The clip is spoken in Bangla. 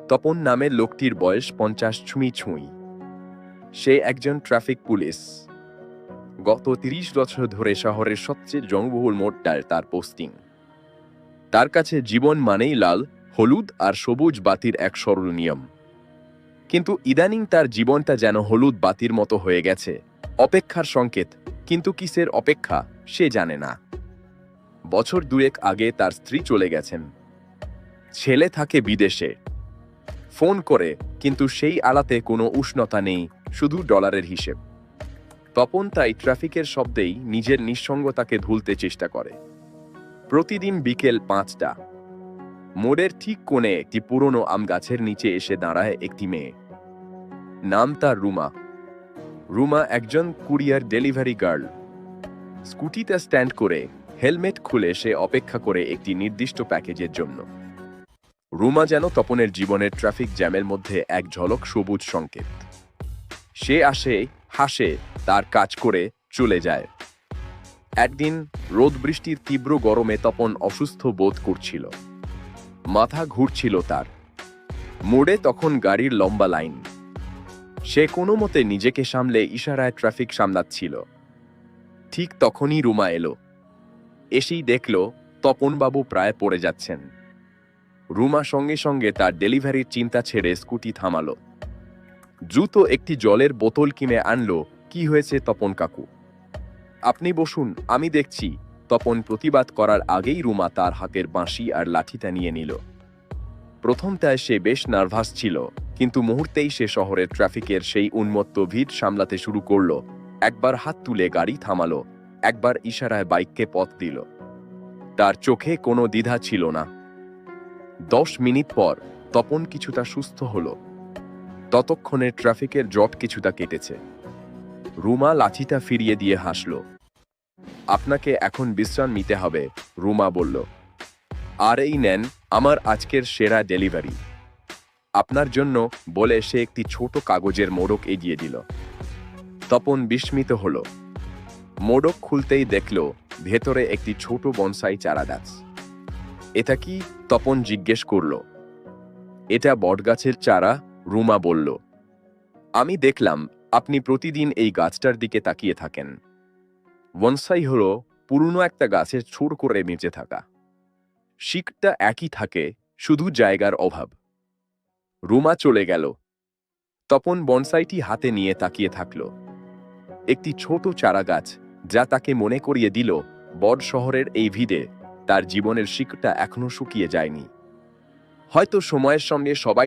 তপন নামের লোকটির বয়স 50 ছুঁই। সে একজন ট্রাফিক পুলিশ। গত 30 বছর ধরে শহরের সবচেয়ে জনবহুল মোড়টায় তার পোস্টিং। তার কাছে জীবন মানেই লাল, হলুদ আর সবুজ বাতির এক সরল নিয়ম। কিন্তু ইদানিং তার জীবনটা যেন হলুদ বাতির মতো হয়ে গেছে, অপেক্ষার সংকেত। কিন্তু কিসের অপেক্ষা সে জানে না। বছর দুয়েক আগে তার স্ত্রী চলে গেছেন। ছেলে থাকে বিদেশে। ফোন করে, কিন্তু সেই আলাতে কোনো উষ্ণতা নেই, শুধু ডলারের হিসেব। তপন তাই ট্রাফিকের শব্দেই নিজের নিঃসঙ্গতাকে ধুলতে চেষ্টা করে। প্রতিদিন বিকেল 5টা মোড়ের ঠিক কোণে একটি পুরনো আম গাছের নিচে এসে দাঁড়ায় একটি মেয়ে। নাম তার রুমা। রুমা একজন কুরিয়ার ডেলিভারি গার্ল। স্কুটিতে স্ট্যান্ড করে হেলমেট খুলে সে অপেক্ষা করে একটি নির্দিষ্ট প্যাকেজের জন্য। রুমা যেন তপনের জীবনের ট্রাফিক জ্যামের মধ্যে এক ঝলক সবুজ সংকেত। সে আসে, হাসে, তার কাজ করে চলে যায়। একদিন রোদ বৃষ্টির তীব্র গরমে তপন অসুস্থ বোধ করছিল। মাথা ঘুরছিল তার। মোড়ে তখন গাড়ির লম্বা লাইন। সে কোনো মতে নিজেকে সামলে ইশারায় ট্রাফিক সামলাচ্ছিল। ঠিক তখনই রুমা এলো। এসেই দেখল তপনবাবু প্রায় পড়ে যাচ্ছেন। রুমা সঙ্গে সঙ্গে তার ডেলিভারির চিন্তা ছেড়ে স্কুটি থামালো। দ্রুত একটি জলের বোতল কিনে আনলো। কি হয়েছে তপন কাকু? আপনি বসুন, আমি দেখছি। তপন প্রতিবাদ করার আগেই রুমা তার হাতের বাঁশি আর লাঠিটা নিয়ে নিল। প্রথমটায় সে বেশ নার্ভাস ছিল, কিন্তু মুহূর্তেই সে শহরের ট্রাফিকের সেই উন্মত্ত ভিড় সামলাতে শুরু করল। একবার হাত তুলে গাড়ি থামালো, একবার ইশারায় বাইককে পথ দিল। তার চোখে কোনো দ্বিধা ছিল না। 10 মিনিট পর তপন কিছুটা সুস্থ হলো। ততক্ষণে ট্রাফিকের জট কিছুটা কেটেছে। রুমা লাঠিটা ফিরিয়ে দিয়ে হাসল। আপনাকে এখন বিশ্রাম নিতে হবে, রুমা বলল। আর এই নেন আমার আজকের সেরা ডেলিভারি আপনার জন্য, বলে সে একটি ছোট কাগজের মোড়ক এগিয়ে দিল। তপন বিস্মিত হল। মোড়ক খুলতেই দেখল ভেতরে একটি ছোট বনসাই চারা গাছ। এটা কি? তপন জিজ্ঞেস করল। এটা বটগাছের চারা, রুমা বলল। আমি দেখলাম আপনি প্রতিদিন এই গাছটার দিকে তাকিয়ে থাকেন। বনসাই হলো পুরনো একটা গাছের ছোট করে বেঁচে থাকা। শিকটা একই থাকে, শুধু জায়গার অভাব। রুমা চলে গেল। তপন বনসাইটি হাতে নিয়ে তাকিয়ে থাকল। একটি ছোট চারা গাছ, যা তাকে মনে করিয়ে দিল বড় শহরের এই ভিড়ে তার জীবনের শিকটা এখনো শুকিয়ে যায়নি। হয়তো সময়ের সঙ্গে সবাই